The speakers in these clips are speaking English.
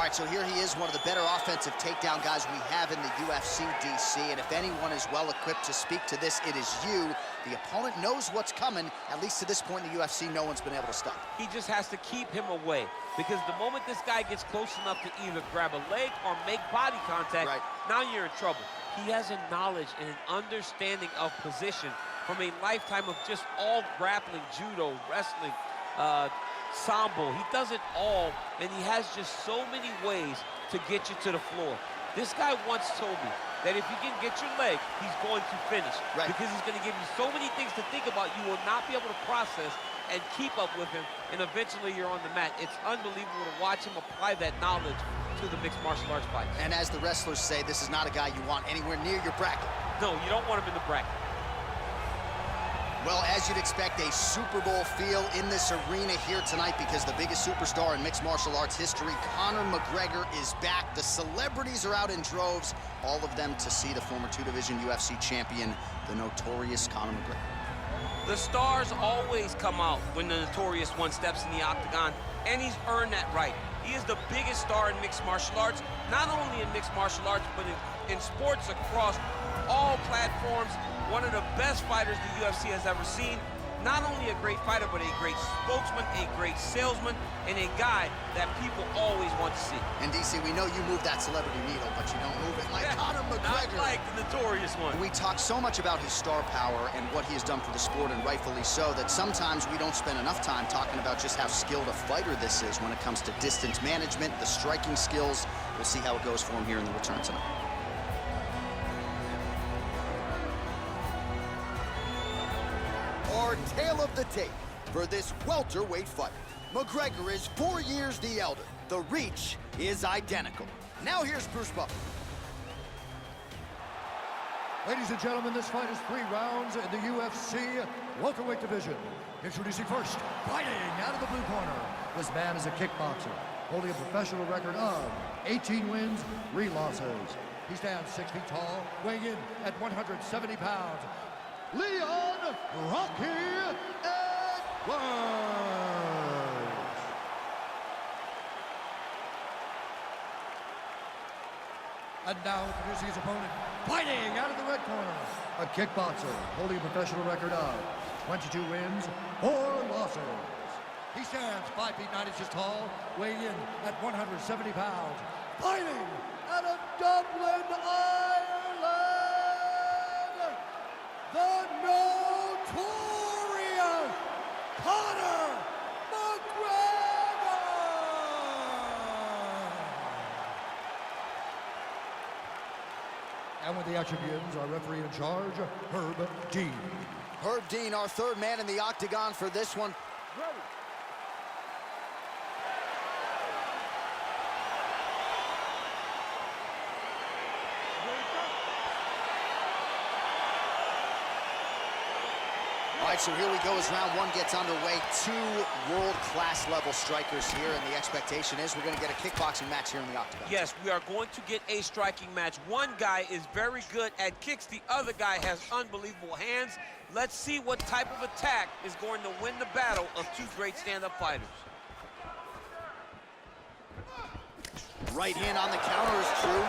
All right, so here he is, one of the better offensive takedown guys we have in the UFC, DC. And if anyone is well-equipped to speak to this, it is you. The opponent knows what's coming. At least to this point in the UFC, no one's been able to stop. He just has to keep him away, because the moment this guy gets close enough to either grab a leg or make body contact, now you're in trouble. He has a knowledge and an understanding of position from a lifetime of just all grappling, judo, wrestling, sambo. He does it all, and he has just so many ways to get you to the floor. This guy once told me that if you can get your leg, he's going to finish. Because he's going to give you so many things to think about, you will not be able to process and keep up with him, and eventually you're on the mat. It's unbelievable to watch him apply that knowledge to the mixed martial arts fight. And as the wrestlers say, this is not a guy you want anywhere near your bracket. No, you don't want him in the bracket. Well, as you'd expect, a Super Bowl feel in this arena here tonight, because the biggest superstar in mixed martial arts history, Conor McGregor, is back. The celebrities are out in droves, all of them to see the former two-division UFC champion, the notorious Conor McGregor. The stars always come out when the notorious one steps in the octagon, and he's earned that right. He is the biggest star in mixed martial arts, not only in mixed martial arts, but in sports across all platforms. One of the best fighters the UFC has ever seen. Not only a great fighter, but a great spokesman, a great salesman, and a guy that people always want to see. And DC, we know you move that celebrity needle, but you don't move it like Conor McGregor. Not like the notorious one. We talk so much about his star power and what he has done for the sport, and rightfully so, that sometimes we don't spend enough time talking about just how skilled a fighter this is when it comes to distance management, the striking skills. We'll see how it goes for him here in the return tonight. Our tale of the tape for this welterweight fight. McGregor is 4 years the elder. The reach is identical. Now here's Bruce Buffer. Ladies and gentlemen, this fight is 3 rounds in the UFC welterweight division. Introducing first, fighting out of the blue corner. This man is a kickboxer, holding a professional record of 18 wins, 3 losses. He stands 6 feet tall, weighing in at 170 pounds. Leon Rocky Edwards. And now introducing his opponent, fighting out of the red corner, a kickboxer holding a professional record of 22 wins, 4 losses. He stands 5 feet 9 inches tall, weighing in at 170 pounds, fighting out of Dublin, Ireland, the notorious Conor McGregor! And when the action begins, our referee in charge, Herb Dean. Herb Dean, our third man in the octagon for this one. Ready. All right, so here we go as round 1 gets underway. 2 world-class level strikers here, and the expectation is we're going to get a kickboxing match here in the octagon. Yes, we are going to get a striking match. One guy is very good at kicks. The other guy has unbelievable hands. Let's see what type of attack is going to win the battle of 2 great stand-up fighters. Right hand on the counter is true.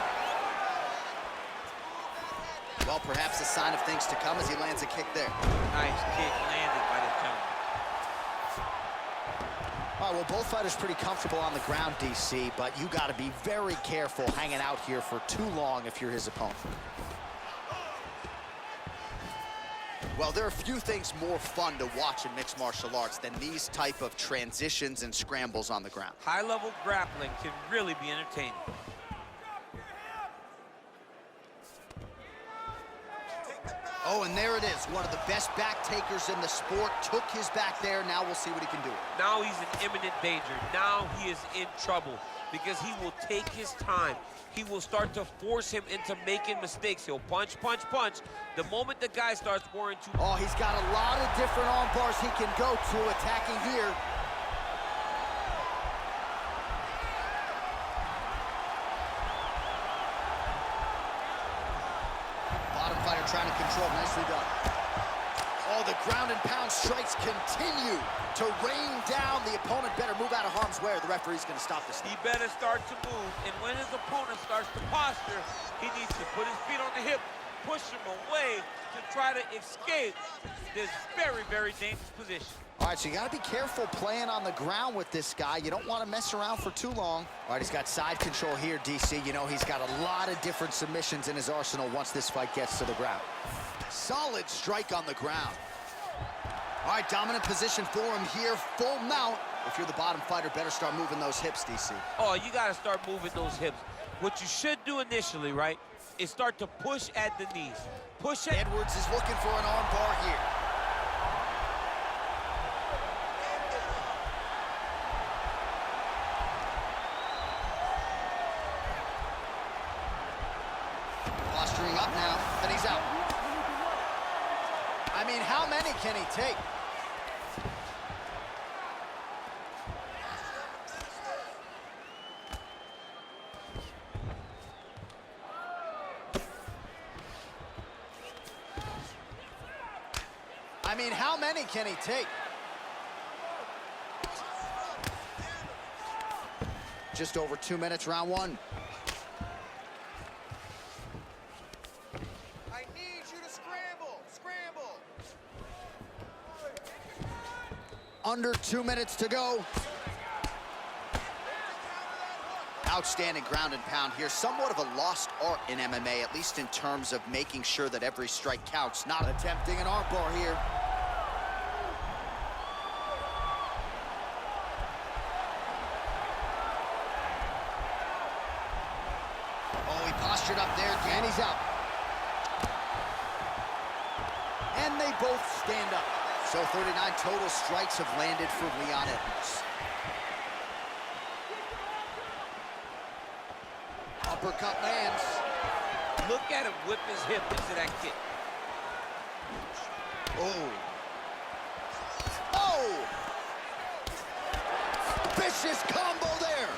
Well, perhaps a sign of things to come as he lands a kick there. Nice kick landed by the counter. All right, well, both fighters pretty comfortable on the ground, DC, but you got to be very careful hanging out here for too long if you're his opponent. Well, there are few things more fun to watch in mixed martial arts than these type of transitions and scrambles on the ground. High-level grappling can really be entertaining. Oh, and there it is. One of the best back takers in the sport. Took his back there. Now we'll see what he can do. Now he's in imminent danger. Now he is in trouble because he will take his time. He will start to force him into making mistakes. He'll punch, punch, punch. The moment the guy starts worrying too... Oh, he's got a lot of different arm bars he can go to, attacking here. Bottom fighter trying to control. Nicely done. Oh, the ground and pound strikes continue to rain down. The opponent better move out of harm's way, or the referee's going to stop this. He better start to move, and when his opponent starts to posture, he needs to put his feet on the hip, push him away to try to escape this very, very dangerous position. All right, so you got to be careful playing on the ground with this guy. You don't want to mess around for too long. All right, he's got side control here, DC. You know, he's got a lot of different submissions in his arsenal once this fight gets to the ground. Solid strike on the ground. All right, dominant position for him here, full mount. If you're the bottom fighter, better start moving those hips, DC. Oh, you got to start moving those hips. What you should do initially, right, is start to push at the knees. Push at... Edwards is looking for an arm bar here. Posturing up now, and he's out. I mean, how many can he take? I mean, how many can he take? Just over 2 minutes, round one. I need you to scramble, scramble. Under 2 minutes to go. Outstanding ground and pound here. Somewhat of a lost art in MMA, at least in terms of making sure that every strike counts. Not attempting an arm bar here. Oh, he postured up there, and he's out. And they both stand up. So 39 total strikes have landed for Leon Edwards. Uppercut lands. Look at him whip his hip into that kick. Oh. Oh! Vicious combo there.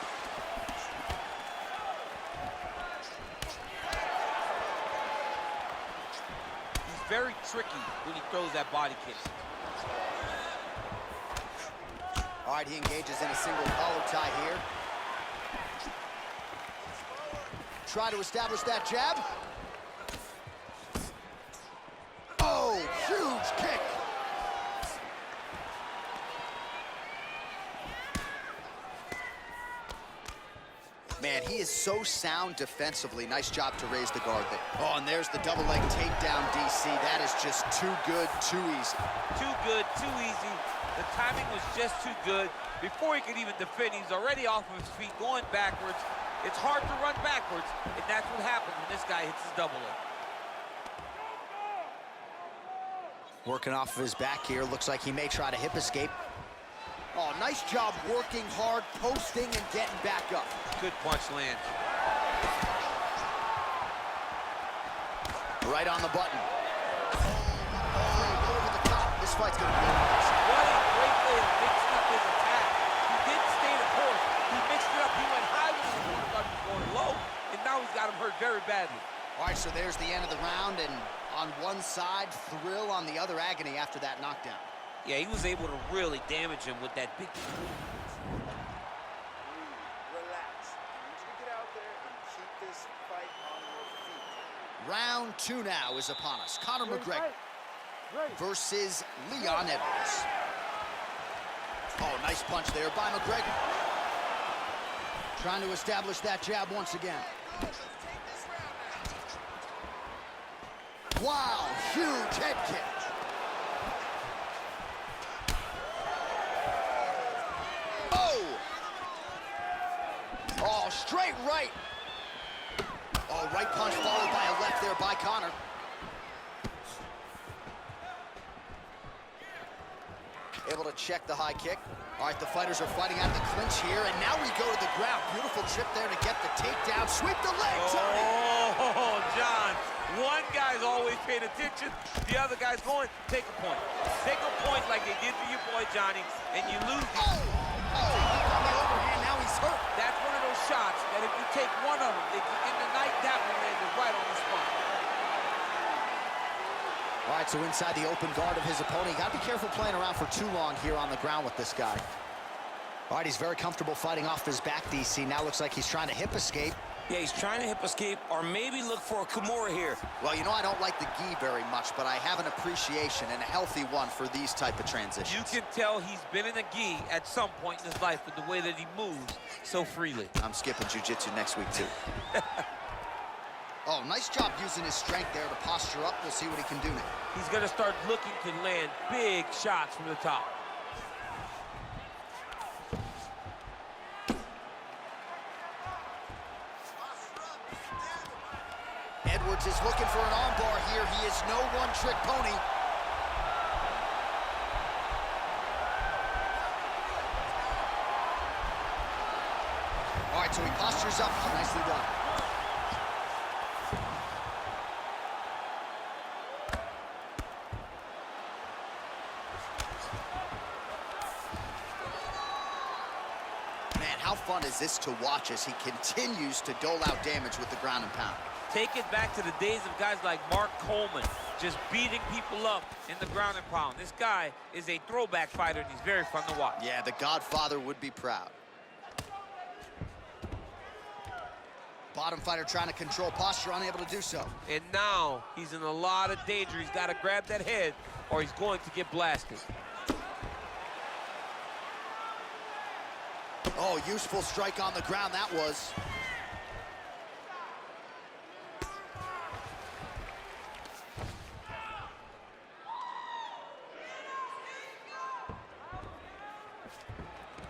He's very tricky when he throws that body kick. All right, he engages in a single collar tie here. Try to establish that jab. Oh, huge kick. Man, he is so sound defensively. Nice job to raise the guard there. Oh, and there's the double leg takedown, DC. That is just too good, too easy. Too good, too easy. The timing was just too good. Before he could even defend, he's already off of his feet, going backwards. It's hard to run backwards, and that's what happens when this guy hits his double leg. Working off of his back here. Looks like he may try to hip escape. Oh, nice job working hard, posting, and getting back up. Good punch lands. Right on the button. Oh, over the top. This fight's gonna be over. What a great way of mixing up his attack. He didn't stay the course. He mixed it up. He went high with his opponent, thought he was going low, and now he's got him hurt very badly. All right, so there's the end of the round, and on one side, thrill, on the other, agony after that knockdown. Yeah, he was able to really damage him with that big... Relax. I need you to get out there and keep this fight on your feet. Round two now is upon us. Conor McGregor versus Leon Edwards. Oh, nice punch there by McGregor. Trying to establish that jab once again. Wow, huge head kick. Oh, straight right. Oh, right punch followed by a left there by Conor. Able to check the high kick. All right, the fighters are fighting out of the clinch here, and now we go to the ground. Beautiful trip there to get the takedown. Sweep the leg, Tony. Oh, John. One guy's always paying attention. The other guy's going, take a point. Take a point like they did for your boy, Johnny, and you lose. Oh, on the overhand, now he's hurt. That's one of those shots that if you take one of them, in the night, that one landed right on the spot. All All right, so inside the open guard of his opponent. You got to be careful playing around for too long here on the ground with this guy. All right, he's very comfortable fighting off his back, DC. Now looks like he's trying to hip escape. Yeah, he's trying to hip escape or maybe look for a Kimura here. Well, you know, I don't like the gi very much, but I have an appreciation and a healthy one for these type of transitions. You can tell he's been in a gi at some point in his life with the way that he moves so freely. I'm skipping jiu-jitsu next week, too. Oh, nice job using his strength there to posture up. We'll see what he can do now. He's going to start looking to land big shots from the top. Edwards is looking for an armbar here. He is no one-trick pony. All right, so he postures up. Nicely done. Man, how fun is this to watch as he continues to dole out damage with the ground and pound? Take it back to the days of guys like Mark Coleman, just beating people up in the ground and pound. This guy is a throwback fighter, and he's very fun to watch. Yeah, the Godfather would be proud. Bottom fighter trying to control posture, unable to do so. And now he's in a lot of danger. He's got to grab that head, or he's going to get blasted. Oh, useful strike on the ground, that was.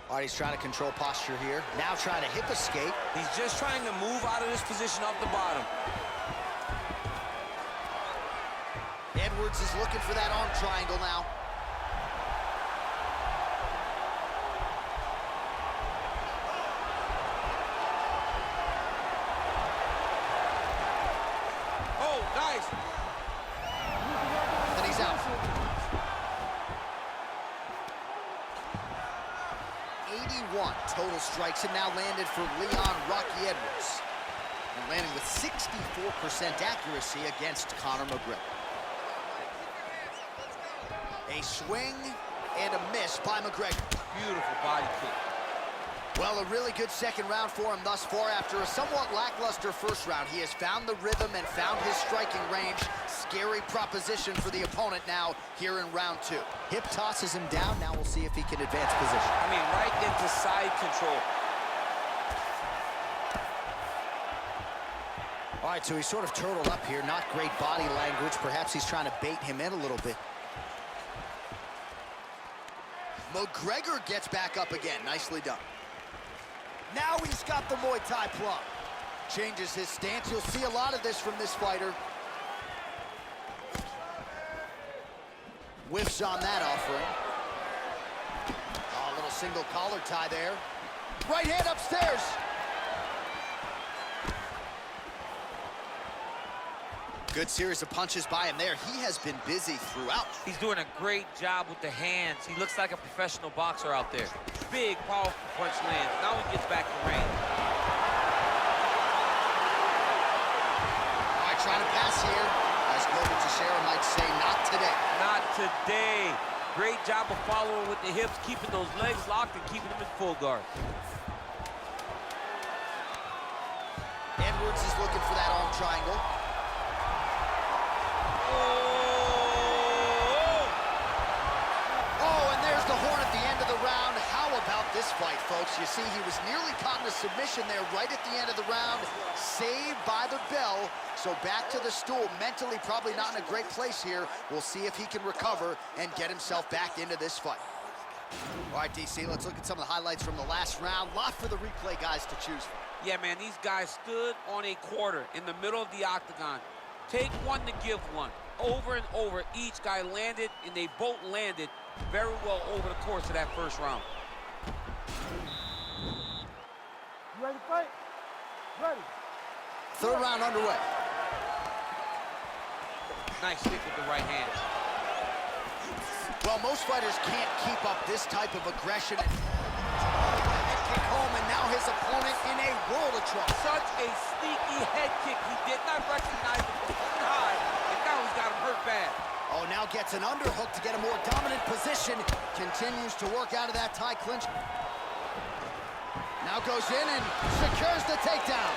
All right, he's trying to control posture here. Now trying to hip escape. He's just trying to move out of this position off the bottom. Edwards is looking for that arm triangle now. Oh, nice. And he's out. 81 total strikes have now landed for Leon Rocky Edwards. And landing with 64% accuracy against Conor McGregor. A swing and a miss by McGregor. Beautiful body kick. Well, a really good second round for him thus far. After a somewhat lackluster first round, he has found the rhythm and found his striking range. Scary proposition for the opponent now here in round two. Hip tosses him down. Now we'll see if he can advance position. I mean, right into side control. All right, so he's sort of turtled up here. Not great body language. Perhaps he's trying to bait him in a little bit. McGregor gets back up again. Nicely done. Now he's got the Muay Thai plug. Changes his stance. You'll see a lot of this from this fighter. Whiffs on that offering. Oh, a little single collar tie there. Right hand upstairs. Good series of punches by him there. He has been busy throughout. He's doing a great job with the hands. He looks like a professional boxer out there. Big, powerful punch lands. Now he gets back in range. All right, trying to pass here. As Global Teixeira might say, not today. Not today. Great job of following with the hips, keeping those legs locked and keeping them in full guard. Edwards is looking for that arm triangle. Oh, and there's the horn at the end of the round. How about this fight, folks? You see, he was nearly caught in a submission there right at the end of the round. Saved by the bell. So back to the stool. Mentally probably not in a great place here. We'll see if he can recover and get himself back into this fight. All right, DC, let's look at some of the highlights from the last round. Lot for the replay guys to choose from. Yeah, man, these guys stood on a quarter in the middle of the octagon. Take one to give one. Over and over, each guy landed, and they both landed very well over the course of that first round. You ready to fight? Ready. Third round underway. Nice stick with the right hand. Well, most fighters can't keep up this type of aggression. Head kick home, and now his opponent in a world of trouble. Such a sneaky head kick. He did not recognize it from high, and now he's got him hurt bad. Oh, gets an underhook to get a more dominant position. Continues to work out of that tie clinch. Now goes in and secures the takedown.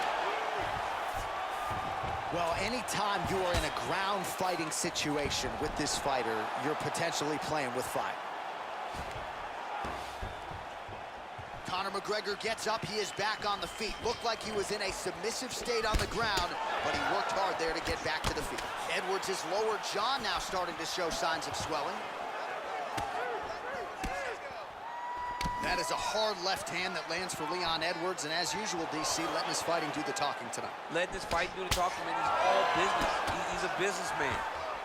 Well, anytime you are in a ground fighting situation with this fighter, you're potentially playing with fire. Conor McGregor gets up. He is back on the feet. Looked like he was in a submissive state on the ground, but he worked hard there to get back to the feet. Edwards' lower jaw now starting to show signs of swelling. That is a hard left hand that lands for Leon Edwards, and as usual, DC letting his fighting do the talking tonight. Letting his fighting do the talking, man. He's all business. He's a businessman.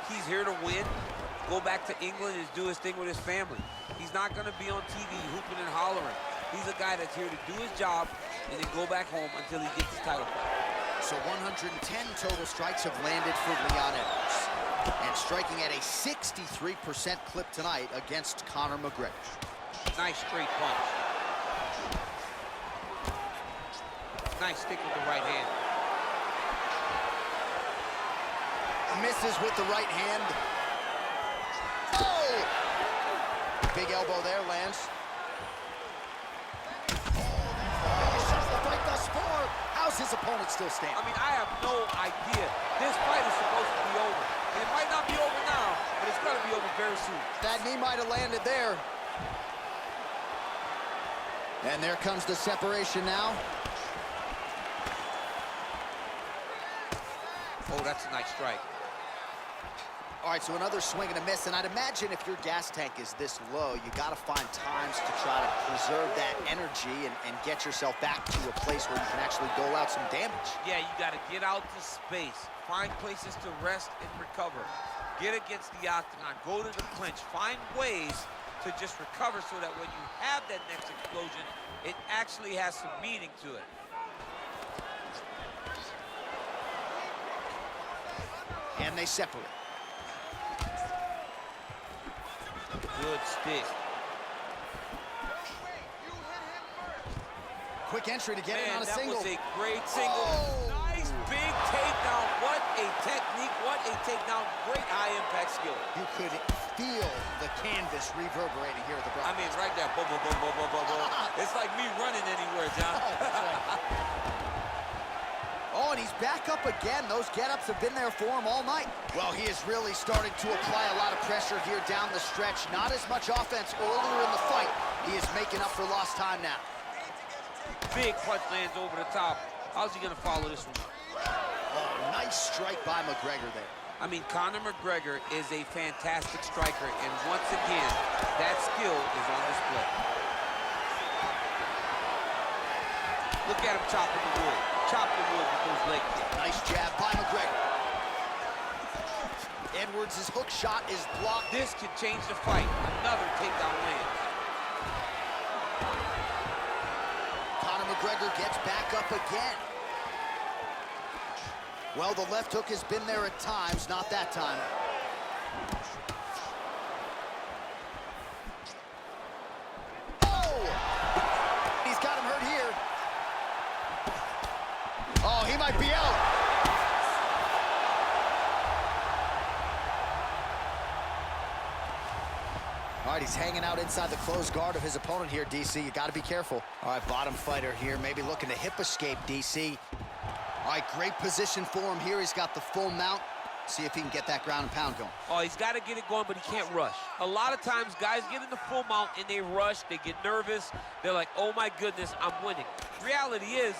He's here to win, go back to England and do his thing with his family. He's not going to be on TV hooping and hollering. He's a guy that's here to do his job and then go back home until he gets his title fight. So 110 total strikes have landed for Leon Edwards, and striking at a 63% clip tonight against Conor McGregor. Nice straight punch. Nice stick with the right hand. Misses with the right hand. Oh! Big elbow there, lands. Fight thus far. How's his opponent still standing? I mean, I have no idea. This fight is supposed to be over. And it might not be over now, but it's going to be over very soon. That knee might have landed there. And there comes the separation now. Oh, that's a nice strike. All right, so another swing and a miss, and I'd imagine if your gas tank is this low, you got to find times to try to preserve that energy and get yourself back to a place where you can actually dole out some damage. Yeah, you got to get out to space, find places to rest and recover, get against the octagon, go to the clinch, find ways to just recover so that when you have that next explosion, it actually has some meaning to it. And they separate. Good stick. Quick entry to get in on a single. That was a great single. Oh. Nice big takedown. What a technique, what a takedown. Great high impact skill. You could feel the canvas reverberating here at the broadcast. I mean, right there. Boom, boom, boom, boom, boom, boom, boom. It's like me running anywhere, John. Oh, that's right. Oh, and he's back up again. Those get-ups have been there for him all night. Well, he is really starting to apply a lot of pressure here down the stretch. Not as much offense earlier in the fight. He is making up for lost time now. Big punch lands over the top. How's he going to follow this one? Oh, nice strike by McGregor there. I mean, Conor McGregor is a fantastic striker, and once again, that skill is on display. Look at him chopping the wood. Chop the wood with those leg kicks. Nice jab by McGregor. Edwards' hook shot is blocked. This could change the fight. Another takedown lands. Conor McGregor gets back up again. Well, the left hook has been there at times, not that time. Oh! He's got him hurt here. Oh, he might be out. All right, he's hanging out inside the closed guard of his opponent here, DC. You got to be careful. All right, bottom fighter here, maybe looking to hip escape, DC. All right, great position for him here. He's got the full mount. See if he can get that ground and pound going. Oh, he's got to get it going, but he can't rush. A lot of times, guys get in the full mount and they rush. They get nervous. They're like, oh, my goodness, I'm winning. Reality is,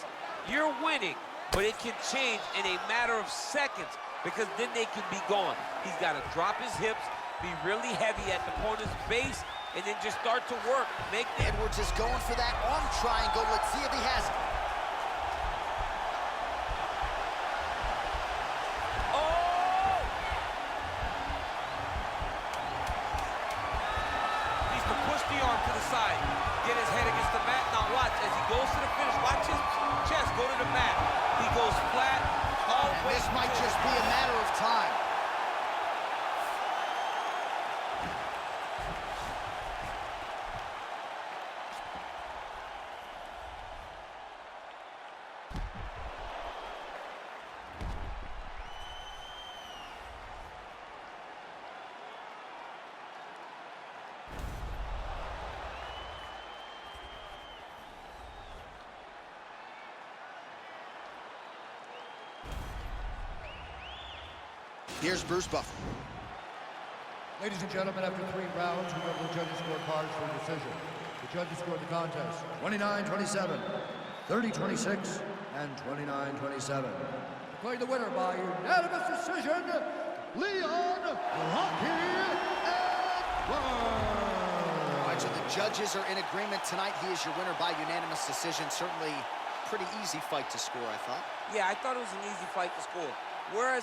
you're winning, but it can change in a matter of seconds because then they can be gone. He's got to drop his hips, be really heavy at the opponent's base, and then just start to work. Edwards is going for that arm triangle. Let's see if he has it. Get his head against the mat. Now watch as he goes to the finish. Watch his chest go to the mat. He goes flat all the way. This might just be a matter of time. Here's Bruce Buffer. Ladies and gentlemen, after 3 rounds, whoever the judges scored cards for a decision. The judges scored the contest 29-27, 30-26, and 29-27. Declaring the winner by unanimous decision, Leon Rocky Edwards. All right, so the judges are in agreement tonight. He is your winner by unanimous decision. Certainly pretty easy fight to score, I thought. Yeah, I thought it was an easy fight to score. Whereas